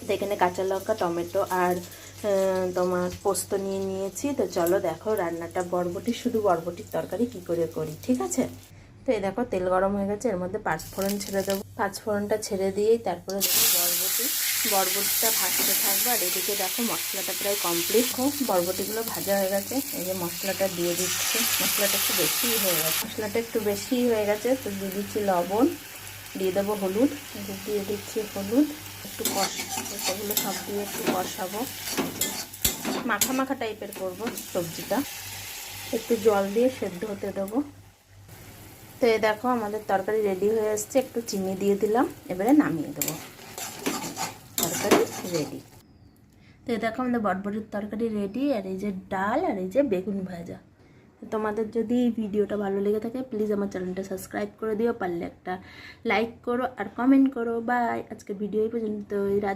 তো এখানে কাঁচা লঙ্কা, টমেটো আর তোমার পোস্ত নিয়ে নিয়েছি। তো চলো দেখো রান্নাটা, বরবটি, শুধু বরবটির তরকারি কি করে করি, ঠিক আছে? তো এই দেখো তেল গরম হয়ে গেছে, এর মধ্যে পাঁচফোড়ন ছেড়ে দেবো। পাঁচফোড়নটা ছেড়ে দিয়েই তারপরে দেবো বরবটিটা ভাজতে থাকবো। আর এদিকে দেখো মশলাটা প্রায় কমপ্লিট। বরবটিগুলো ভাজা হয়ে গেছে, এই যে মশলাটা দিয়ে দিচ্ছি। মশলাটা একটু বেশিই হয়ে গেছে, তো দিয়ে দিচ্ছি লবণ, দিয়ে দেবো হলুদ, দিয়ে দিচ্ছি হলুদ, একটু এগুলো সব দিয়ে একটু কষাবো, মাখা মাখা টাইপের করব সবজিটা। একটু জল দিয়ে সেদ্ধ হতে দেবো। তো এই দেখো আমাদের তরকারি রেডি হয়ে আসছে, একটু চিনি দিয়ে দিলাম, এবারে নামিয়ে দেবো। তরকারি রেডি। তো এই দেখো আমাদের বটবটির তরকারি রেডি। আর এই যে ডাল, আর এই যে বেগুন ভাজা। তোমাদের যদি ভিডিওটা ভালো লেগে থাকে প্লিজ আমার চ্যানেলটা সাবস্ক্রাইব করে দিও, পারলে একটা লাইক করো আর কমেন্ট করো। বাই, আজকে ভিডিও এই পর্যন্ত। রাধে।